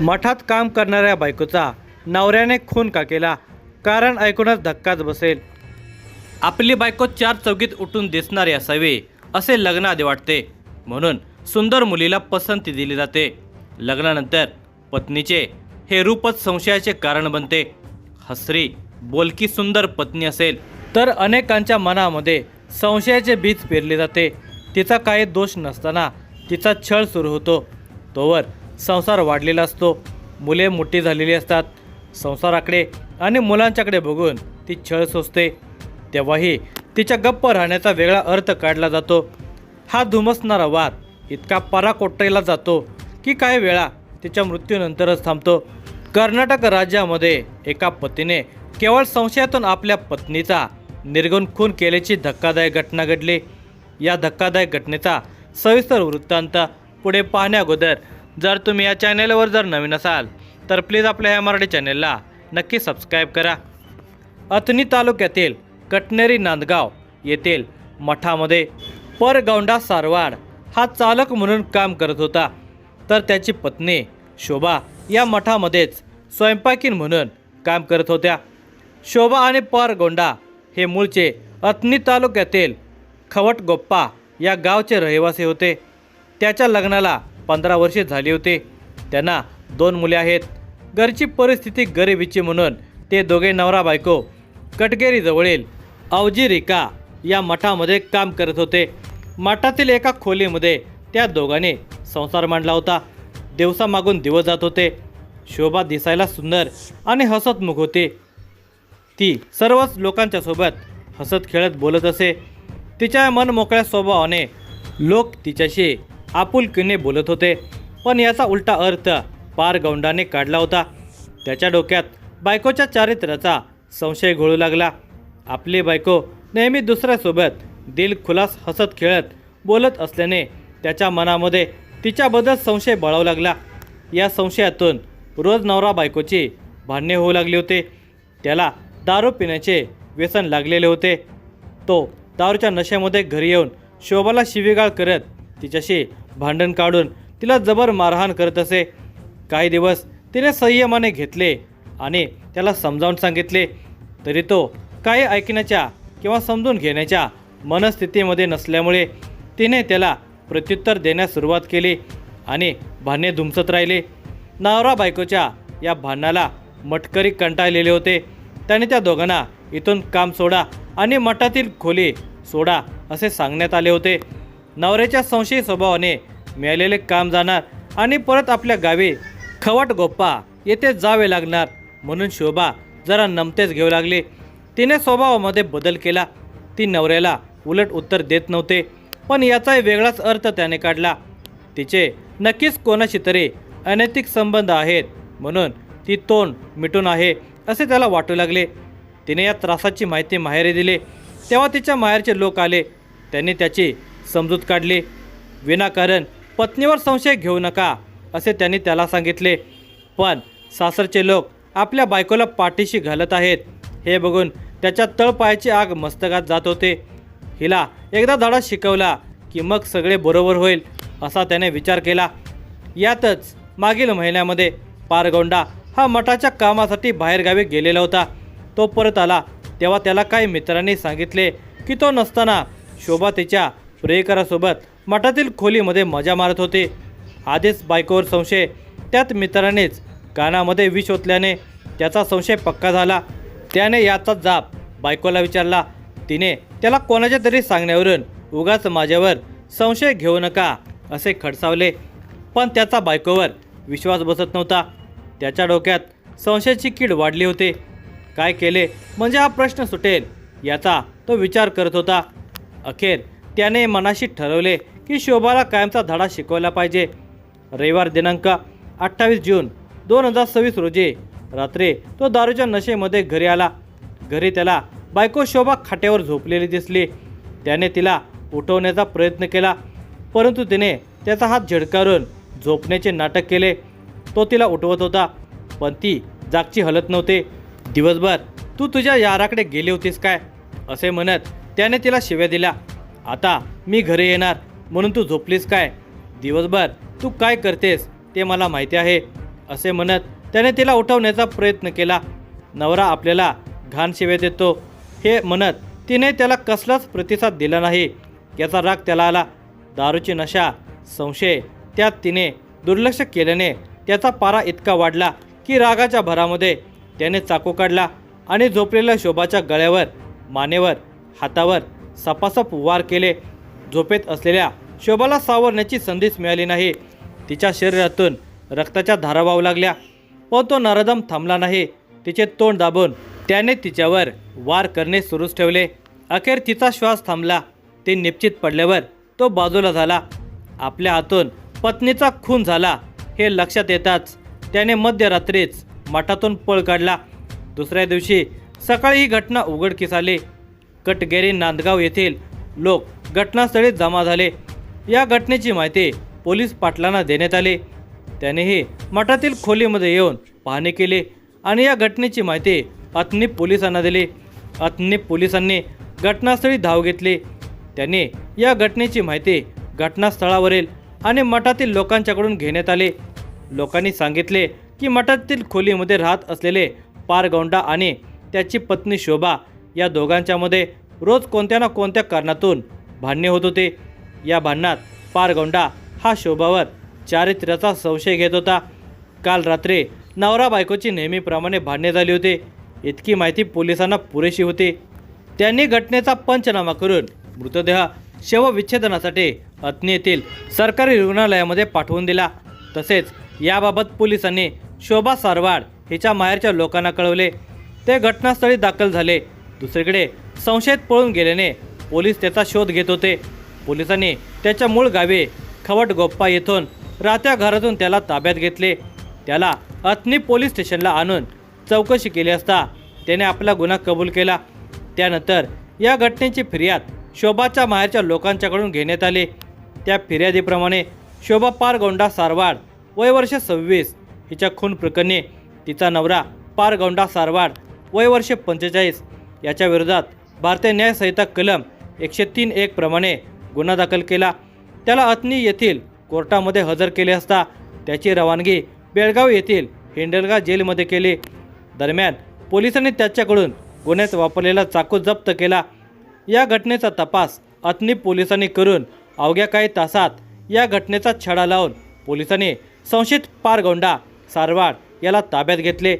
मठात काम करणाऱ्या बायकोचा नवऱ्याने खून का केला? कारण ऐकूनच धक्काच बसेल. आपली बायको चार चौकीत उठून दिसणारी असावी असे लग्नाआधी वाटते, म्हणून सुंदर मुलीला पसंती दिली जाते. लग्नानंतर पत्नीचे हे रूपच संशयाचे कारण बनते. हसरी बोलकी सुंदर पत्नी असेल तर अनेकांच्या मनामध्ये संशयाचे बीज पेरले जाते. तिचा काही दोष नसताना तिचा छळ सुरू होतो. तोवर संसार वाढलेला असतो, मुले मोठी झालेली असतात. संसाराकडे आणि मुलांच्याकडे बघून ती छळ सोसते. तेव्हाही तिच्या गप्प राहण्याचा वेगळा अर्थ काढला जातो. हा धुमसणारा वाद इतका पराकोटरीला जातो की काही वेळा तिच्या मृत्यूनंतरच थांबतो. कर्नाटक राज्यामध्ये एका पतीने केवळ संशयातून आपल्या पत्नीचा निर्घृण खून केल्याची धक्कादायक घटना घडली. या धक्कादायक घटनेचा सविस्तर वृत्तांत पुढे पाहण्याअगोदर जर तुम्ही या चॅनेलवर जर नवीन असाल तर प्लीज आपल्या या मराठी चॅनेलला नक्की सबस्क्राईब करा. अथणी तालुक्यातील कटनेरी नांदगाव येथील मठामध्ये परगौंडा सारवाड हा चालक म्हणून काम करत होता. तर त्याची पत्नी शोभा या मठामध्येच स्वयंपाकीण म्हणून काम करत होत्या. शोभा आणि परगौंडा हे मूळचे अथणी तालुक्यातील खवटगोप्पा या गावचे रहिवासी होते. त्याच्या लग्नाला 15 वर्षे झाली होती. त्यांना 2 मुले आहेत. घरची परिस्थिती गरिबीची म्हणून ते दोघे नवरा बायको कटगेरीजवळील अवजिरिका या मठामध्ये काम करत होते. मठातील एका खोलीमध्ये त्या दोघांनी संसार मांडला होता. दिवसामागून दिवस जात होते. शोभा दिसायला सुंदर आणि हसतमुख होती. ती सर्वच लोकांच्या सोबत हसत खेळत बोलत असे. तिच्या मनमोकळ्या स्वभावाने लोक तिच्याशी आपुलकीने बोलत होते. पण याचा उलटा अर्थ परगौंडाने काढला होता. त्याच्या डोक्यात बायकोच्या चारित्र्याचा संशय घोळू लागला. आपली बायको नेहमी दुसऱ्यासोबत दिलखुलास हसत खेळत बोलत असल्याने त्याच्या मनामध्ये तिच्याबद्दल संशय बळावू लागला. या संशयातून रोज नवरा बायकोची भांडणे होऊ लागली होते. त्याला दारू पिण्याचे व्यसन लागलेले होते. तो दारूच्या नशेमध्ये घरी येऊन शोभाला शिवीगाळ करत तिच्याशी भांडण काढून तिला जबर मारहाण करत असे. काही दिवस तिने संयमाने घेतले आणि त्याला समजावून सांगितले, तरी तो काही ऐकण्याच्या किंवा समजून घेण्याच्या मनस्थितीमध्ये नसल्यामुळे तिने त्याला प्रत्युत्तर देण्यास सुरुवात केली आणि भांडणे धुमसत राहिले. नवरा बायकोच्या या भांडणाला मटकरी कंटाळलेले होते. त्याने त्या दोघांना इथून काम सोडा आणि मठातील खोली सोडा असे सांगण्यात आले होते. नवऱ्याच्या संशयी स्वभावाने मिळालेले काम जाणार आणि परत आपल्या गावी खवटगोप्पा येथे जावे लागणार म्हणून शोभा जरा नमतेच घेऊ लागली. तिने स्वभावामध्ये बदल केला. ती नवऱ्याला उलट उत्तर देत नव्हते, पण याचाही वेगळाच अर्थ त्याने काढला. तिचे नक्कीच कोणाशी तरी अनैतिक संबंध आहेत म्हणून ती तोंड मिटून आहे असे त्याला वाटू लागले. तिने या त्रासाची माहिती माहेरी दिली. तेव्हा तिच्या माहेरचे लोक आले. त्यांनी त्याची समजूत काढली. विनाकारण पत्नीवर संशय घेऊ नका असे त्यांनी त्याला सांगितले. पण सासरचे लोक आपल्या बायकोला पाठीशी घालत आहेत हे बघून त्याच्या तळपायाची आग मस्तकात जात होते. हिला एकदा धडा शिकवला की मग सगळे बरोबर होईल असा त्याने विचार केला. यातच मागील महिन्यामध्ये परगौंडा हा मठाच्या कामासाठी बाहेरगावी गेलेला होता. तो परत आला तेव्हा त्याला काही मित्रांनी सांगितले की तो नसताना शोभा तिच्या प्रियकरासोबत मठातील खोलीमध्ये मजा मारत होते. आधीच बायकोवर संशय, त्यात मित्रांनीच कानामध्ये विष ओतल्याने त्याचा संशय पक्का झाला. त्याने याचा जाब बायकोला विचारला. तिने त्याला कोणाच्या तरी सांगण्यावरून उगाच माझ्यावर संशय घेऊ नका असे खडसावले. पण त्याचा बायकोवर विश्वास बसत नव्हता. त्याच्या डोक्यात संशयाची कीड वाढली होती. काय केले म्हणजे हा प्रश्न सुटेल याचा तो विचार करत होता. अखेर त्याने मनाशी ठरवले की शोभाला कायमचा धडा शिकवला पाहिजे. रविवार दिनांक 28 जून 2026 रोजी रात्री तो दारूच्या नशेमध्ये घरी आला. घरी त्याला बायको शोभा खाट्यावर झोपलेली दिसली. त्याने तिला उठवण्याचा प्रयत्न केला, परंतु तिने त्याचा हात झटकारून झोपण्याचे नाटक केले. तो तिला उठवत होता पण ती जागची हलत नव्हते. दिवसभर तू तुझ्या याराकडे गेली होतीस काय असे म्हणत त्याने तिला शिव्या दिल्या. आता मी घरी येणार म्हणून तू झोपलीस काय? दिवसभर तू काय करतेस ते मला माहिती आहे. असे म्हणत त्याने तिला उठवण्याचा प्रयत्न केला. नवरा आपल्याला घाण शिव्या देतो हे म्हणत तिने त्याला कसलाच प्रतिसाद दिला नाही. याचा राग त्याला आला. दारूची नशा, संशय, त्यात तिने दुर्लक्ष केल्याने त्याचा पारा इतका वाढला की रागाच्या भरामध्ये त्याने चाकू काढला आणि झोपलेल्या शोभाच्या गळ्यावर, मानेवर, हातावर सपासप वार केले. झोपेत असलेल्या शोभाला सावरण्याची संधीच मिळाली नाही. तिच्या शरीरातून रक्ताच्या धारा वाहू लागल्या, पण तो नराधम थांबला नाही. तिचे तोंड दाबून त्याने तिच्यावर वार करणे सुरूच ठेवले. अखेर तिचा श्वास थांबला. ती निश्चित पडल्यावर तो बाजूला झाला. आपल्या हातून पत्नीचा खून झाला हे लक्षात येताच त्याने मध्यरात्रीच मठातून पळ काढला. दुसऱ्या दिवशी सकाळी ही घटना उघडकीस आली. कटगेरी नांदगाव येथील लोक घटनास्थळी जमा झाले. या घटनेची माहिती पोलीस पाटलांना देण्यात आली. त्यानेही मठातील खोलीमध्ये येऊन पाहणी केली आणि या घटनेची माहिती अथनी पोलिसांना दिली. अथनी पोलिसांनी घटनास्थळी धाव घेतली. त्यांनी या घटनेची माहिती घटनास्थळावरील आणि मठातील लोकांच्याकडून घेण्यात आली. लोकांनी सांगितले की मठातील खोलीमध्ये राहत असलेले पारगौंडा आणि त्याची पत्नी शोभा या दोघांच्यामध्ये रोज कोणत्या ना कोणत्या कारणातून भांडणे होत होते. या भांडणात पारगौंडा हा शोभावर चारित्र्याचा संशय घेत होता. काल रात्री नवरा बायकोची नेहमीप्रमाणे भांडणे झाली होती. इतकी माहिती पोलिसांना पुरेशी होती. त्यांनी घटनेचा पंचनामा करून मृतदेह शवविच्छेदनासाठी अथनी येथील सरकारी रुग्णालयामध्ये पाठवून दिला. तसेच याबाबत पोलिसांनी शोभा सारवाड हिच्या माहेरच्या लोकांना कळवले. ते घटनास्थळी दाखल झाले. दुसरीकडे संशयित पळून गेल्याने पोलीस त्याचा शोध घेत होते. पोलिसांनी त्याच्या मूळ गावी खवटगोप्पा येथून राहत्या घरातून त्याला ताब्यात घेतले. त्याला अथनी पोलीस स्टेशनला आणून चौकशी केली असता त्याने आपला गुन्हा कबूल केला. त्यानंतर या घटनेची फिर्याद शोभाच्या माहेरच्या लोकांच्याकडून घेण्यात आली. त्या फिर्यादीप्रमाणे शोभा पारगौंडा सारवाड वय वर्ष 26 हिच्या खून प्रकरणी तिचा नवरा पारगौंडा सारवाड वय वर्ष 45 याच्या विरोधात भारतीय न्याय संहिता कलम 103(1) प्रमाणे गुन्हा दाखल केला. त्याला अथनी येथील कोर्टामध्ये हजर केले असता त्याची रवानगी बेळगाव येथील हिंडलगा जेलमध्ये केली. दरम्यान पोलिसांनी त्याच्याकडून गुन्ह्यात वापरलेला चाकू जप्त केला. या घटनेचा तपास अथनी पोलिसांनी करून अवघ्या काही तासात या घटनेचा छडा लावून पोलिसांनी संशयित पारगौंडा सारवाड याला ताब्यात घेतले.